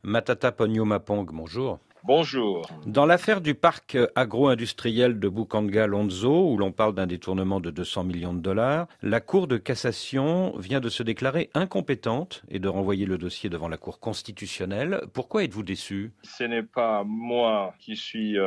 Matata Ponyo Mapong, bonjour. Bonjour. Dans l'affaire du parc agro-industriel de Bukanga-Lonzo, où l'on parle d'un détournement de 200 millions de dollars, la Cour de cassation vient de se déclarer incompétente et de renvoyer le dossier devant la Cour constitutionnelle. Pourquoi êtes-vous déçu? Ce n'est pas moi qui suis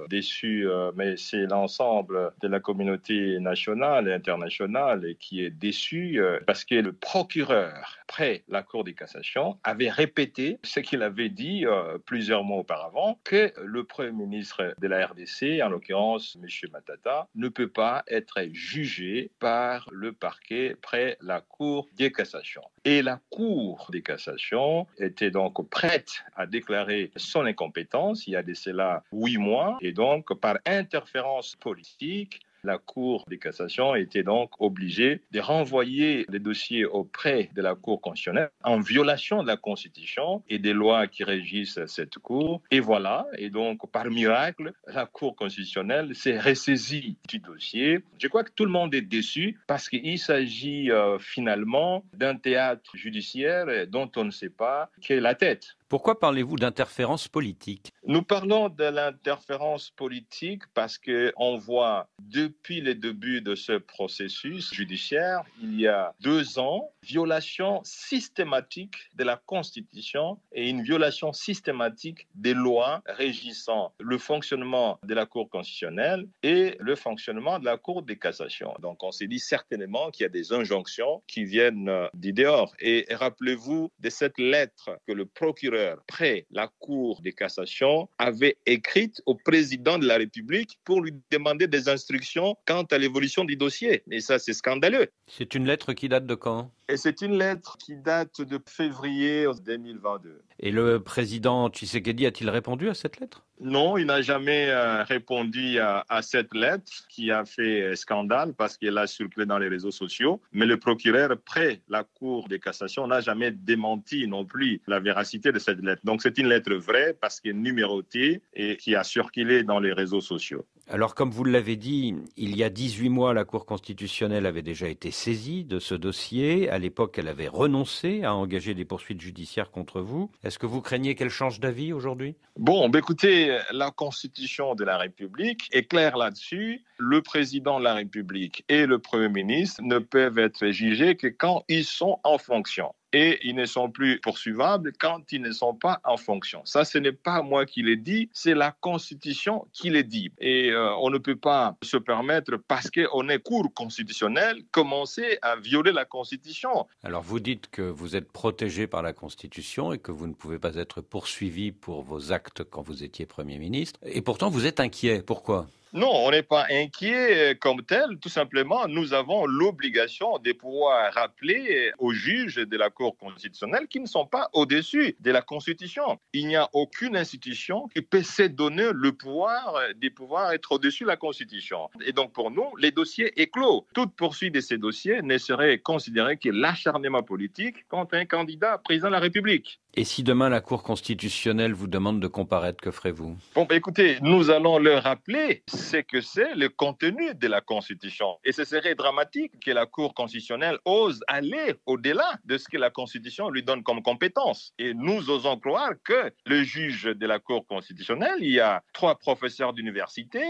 déçu, mais c'est l'ensemble de la communauté nationale et internationale qui est déçu parce que le procureur, près la Cour de cassation, avait répété ce qu'il avait dit plusieurs mois auparavant, que le Premier ministre de la RDC, en l'occurrence M. Matata, ne peut pas être jugé par le parquet près la Cour de cassation. Et la Cour de cassation était donc prête à déclarer son incompétence il y a de cela 8 mois, et donc par interférence politique, la Cour de cassation était donc obligée de renvoyer les dossiers auprès de la Cour constitutionnelle en violation de la Constitution et des lois qui régissent cette Cour. Et voilà, et donc par miracle, la Cour constitutionnelle s'est ressaisie du dossier. Je crois que tout le monde est déçu parce qu'il s'agit finalement d'un théâtre judiciaire dont on ne sait pas quelle est la tête. Pourquoi parlez-vous d'interférence politique? Nous parlons de l'interférence politique parce qu'on voit depuis le début de ce processus judiciaire, il y a 2 ans, violation systématique de la Constitution et une violation systématique des lois régissant le fonctionnement de la Cour constitutionnelle et le fonctionnement de la Cour de cassation. Donc on s'est dit certainement qu'il y a des injonctions qui viennent du dehors. Et rappelez-vous de cette lettre que le procureur près la Cour de cassation avait écrite au président de la République pour lui demander des instructions quant à l'évolution du dossier. Et ça, c'est scandaleux. C'est une lettre qui date de quand? Et c'est une lettre qui date de février 2022. Et le président Tshisekedi a-t-il répondu à cette lettre? Non, il n'a jamais répondu à cette lettre qui a fait scandale parce qu'elle a circulé dans les réseaux sociaux. Mais le procureur près la Cour de cassation n'a jamais démenti non plus la véracité de cette lettre. Donc c'est une lettre vraie parce qu'elle est numérotée et qui a circulé dans les réseaux sociaux. Alors, comme vous l'avez dit, il y a 18 mois, la Cour constitutionnelle avait déjà été saisie de ce dossier. À l'époque, elle avait renoncé à engager des poursuites judiciaires contre vous. Est-ce que vous craignez qu'elle change d'avis aujourd'hui? Bon, écoutez, la Constitution de la République est claire là-dessus. Le président de la République et le Premier ministre ne peuvent être jugés que quand ils sont en fonction. Et ils ne sont plus poursuivables quand ils ne sont pas en fonction. Ça, ce n'est pas moi qui l'ai dit, c'est la Constitution qui l'est dit. Et on ne peut pas se permettre, parce qu'on est Cour constitutionnelle, commencer à violer la Constitution. Alors, vous dites que vous êtes protégé par la Constitution et que vous ne pouvez pas être poursuivi pour vos actes quand vous étiez Premier ministre. Et pourtant, vous êtes inquiet. Pourquoi ? Non, on n'est pas inquiet comme tel. Tout simplement, nous avons l'obligation de pouvoir rappeler aux juges de la Cour constitutionnelle qu'ils ne sont pas au-dessus de la Constitution. Il n'y a aucune institution qui peut se donner le pouvoir de pouvoir être au-dessus de la Constitution. Et donc, pour nous, les dossiers est clos. Toute poursuite de ces dossiers ne serait considérée que l'acharnement politique contre un candidat président de la République. Et si demain la Cour constitutionnelle vous demande de comparaître, que ferez-vous? Bon, écoutez, nous allons leur rappeler ce que c'est le contenu de la Constitution. Et ce serait dramatique que la Cour constitutionnelle ose aller au-delà de ce que la Constitution lui donne comme compétence. Et nous osons croire que le juge de la Cour constitutionnelle, il y a 3 professeurs d'université,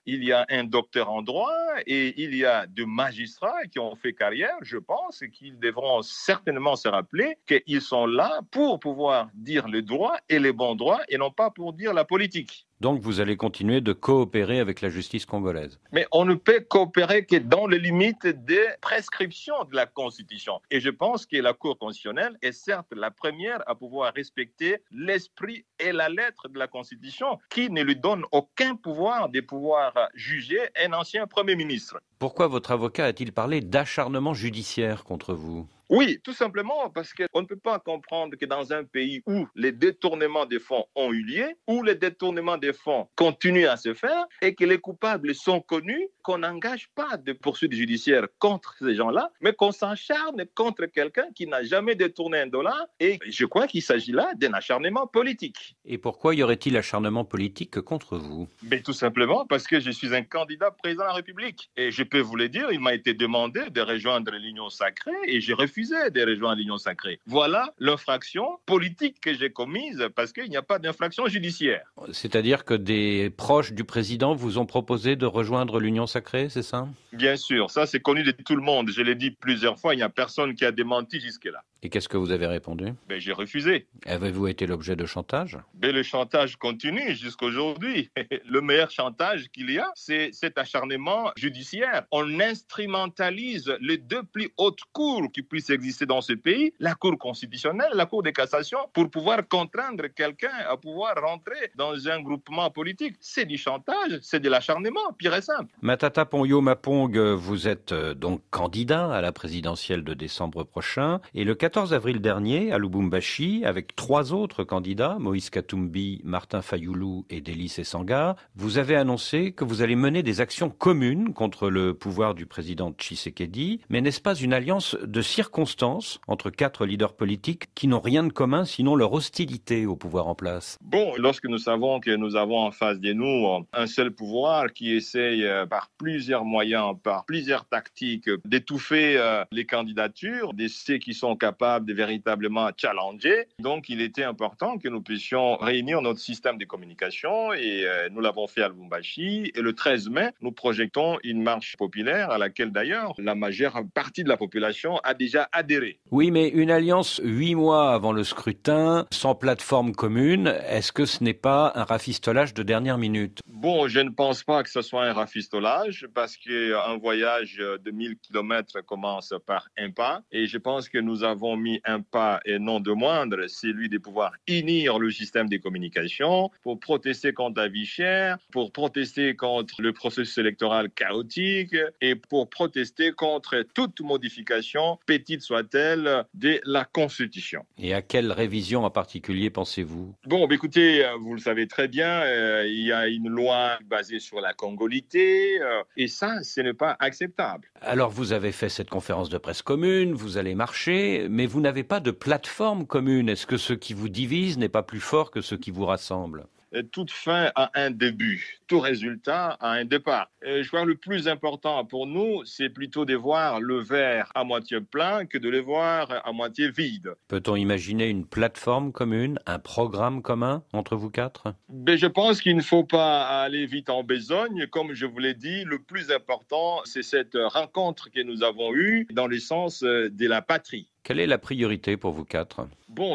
il y a un docteur en droit et il y a 2 magistrats qui ont fait carrière. Je pense qu'ils devront certainement se rappeler qu'ils sont là pour pouvoir dire le droit et les bons droits et non pas pour dire la politique. Donc vous allez continuer de coopérer avec la justice congolaise. Mais on ne peut coopérer que dans les limites des prescriptions de la Constitution. Et je pense que la Cour constitutionnelle est certes la première à pouvoir respecter l'esprit et la lettre de la Constitution, qui ne lui donne aucun pouvoir de pouvoir juger un ancien Premier ministre. Pourquoi votre avocat a-t-il parlé d'acharnement judiciaire contre vous ? Oui, tout simplement parce qu'on ne peut pas comprendre que dans un pays où les détournements des fonds ont eu lieu, où les détournements des des fonds continue à se faire et que les coupables sont connus, qu'on n'engage pas de poursuites judiciaires contre ces gens-là, mais qu'on s'acharne contre quelqu'un qui n'a jamais détourné $1. Et je crois qu'il s'agit là d'un acharnement politique. Et pourquoi y aurait-il acharnement politique contre vous? Mais tout simplement parce que je suis un candidat président de la République. Et je peux vous le dire, il m'a été demandé de rejoindre l'Union sacrée et j'ai refusé de rejoindre l'Union sacrée. Voilà l'infraction politique que j'ai commise parce qu'il n'y a pas d'infraction judiciaire. C'est-à-dire que des proches du président vous ont proposé de rejoindre l'Union sacrée, c'est ça? Bien sûr, ça c'est connu de tout le monde. Je l'ai dit plusieurs fois, il n'y a personne qui a démenti jusque-là. Et qu'est-ce que vous avez répondu? J'ai refusé. Avez-vous été l'objet de chantage? Le chantage continue jusqu'aujourd'hui. Le meilleur chantage qu'il y a, c'est cet acharnement judiciaire. On instrumentalise les deux plus hautes cours qui puissent exister dans ce pays, la Cour constitutionnelle, la Cour de cassation, pour pouvoir contraindre quelqu'un à pouvoir rentrer dans un groupement politique. C'est du chantage, c'est de l'acharnement, pire et simple. Matata Ponyo Mapong, vous êtes donc candidat à la présidentielle de décembre prochain. Et le 14 avril dernier, à Lubumbashi, avec 3 autres candidats, Moïse Katumbi, Martin Fayoulou et Délice Essanga, vous avez annoncé que vous allez mener des actions communes contre le pouvoir du président Tshisekedi. Mais n'est-ce pas une alliance de circonstances entre 4 leaders politiques qui n'ont rien de commun sinon leur hostilité au pouvoir en place? Lorsque nous savons que nous avons en face de nous un seul pouvoir qui essaye par plusieurs moyens, par plusieurs tactiques, d'étouffer les candidatures de ceux qui sont capables de véritablement challenger. Donc, il était important que nous puissions réunir notre système de communication et nous l'avons fait à Lubumbashi. Et le 13 mai, nous projetons une marche populaire à laquelle d'ailleurs la majeure partie de la population a déjà adhéré. Oui, mais une alliance 8 mois avant le scrutin, sans plateforme commune, est-ce que ce n'est pas un rafistolage de dernière minute? Je ne pense pas que ce soit un rafistolage parce qu'un voyage de 1000 km commence par un pas et je pense que nous avons mis un pas et non de moindre, c'est celui de pouvoir unir le système de communication pour protester contre la vie chère, pour protester contre le processus électoral chaotique et pour protester contre toute modification, petite soit-elle, de la Constitution. Et à quelle révision en particulier pensez-vous? Écoutez, vous le savez très bien, il y a une loi basée sur la congolité et ça, ce n'est pas acceptable. Alors vous avez fait cette conférence de presse commune, vous allez marcher, mais vous n'avez pas de plateforme commune. Est-ce que ce qui vous divise n'est pas plus fort que ce qui vous rassemble? Toute fin a un début, tout résultat a un départ. Je crois que le plus important pour nous, c'est plutôt de voir le verre à moitié plein que de le voir à moitié vide. Peut-on imaginer une plateforme commune, un programme commun entre vous 4? Je pense qu'il ne faut pas aller vite en besogne. Comme je vous l'ai dit, le plus important, c'est cette rencontre que nous avons eue dans le sens de la patrie. Quelle est la priorité pour vous 4?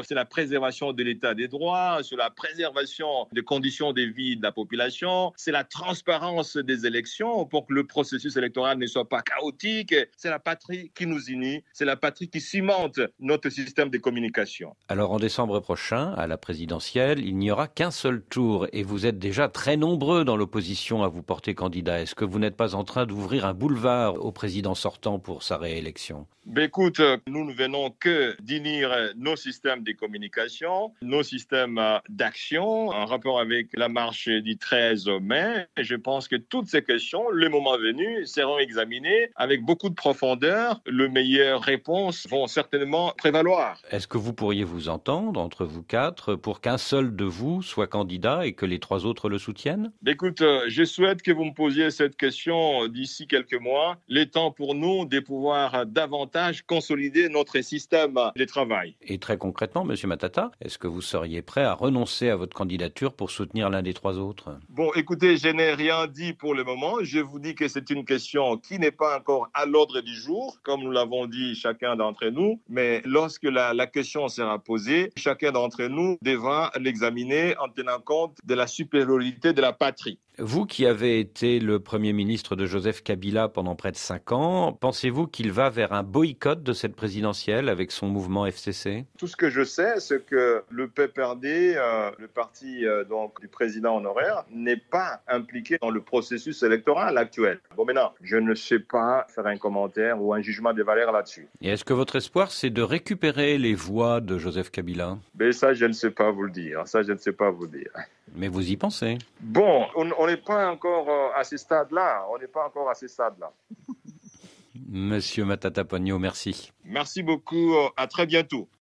C'est la préservation de l'état des droits, c'est la préservation des conditions de vie de la population, c'est la transparence des élections pour que le processus électoral ne soit pas chaotique. C'est la patrie qui nous unit, c'est la patrie qui cimente notre système de communication. Alors en décembre prochain, à la présidentielle, il n'y aura qu'un seul tour et vous êtes déjà très nombreux dans l'opposition à vous porter candidat. Est-ce que vous n'êtes pas en train d'ouvrir un boulevard au président sortant pour sa réélection? Écoute, nous ne venons que d'unir nos systèmes de communication, nos systèmes d'action en rapport avec la marche du 13 mai. Je pense que toutes ces questions, le moment venu, seront examinées avec beaucoup de profondeur. Les meilleures réponses vont certainement prévaloir. Est-ce que vous pourriez vous entendre entre vous 4 pour qu'un seul de vous soit candidat et que les 3 autres le soutiennent? Écoute, je souhaite que vous me posiez cette question d'ici quelques mois. Il est temps pour nous de pouvoir davantage consolider notre système de travail. Et très concrètement, Monsieur Matata, est-ce que vous seriez prêt à renoncer à votre candidature pour soutenir l'un des 3 autres? Écoutez, je n'ai rien dit pour le moment. Je vous dis que c'est une question qui n'est pas encore à l'ordre du jour, comme nous l'avons dit chacun d'entre nous. Mais lorsque la question sera posée, chacun d'entre nous devra l'examiner en tenant compte de la supériorité de la patrie. Vous qui avez été le Premier ministre de Joseph Kabila pendant près de 5 ans, pensez-vous qu'il va vers un boycott de cette présidentielle ? laquelle avec son mouvement FCC? Tout ce que je sais, c'est que le PPRD, le parti donc du président honoraire, n'est pas impliqué dans le processus électoral actuel. Bon, maintenant, je ne sais pas faire un commentaire ou un jugement de valeur là-dessus. Et est-ce que votre espoir, c'est de récupérer les voix de Joseph Kabila? Mais ça, je ne sais pas vous le dire. Ça, je ne sais pas vous dire. Mais vous y pensez? Bon, on n'est pas encore à ce stade-là. Monsieur Matata Ponyo, merci. Merci beaucoup. À très bientôt.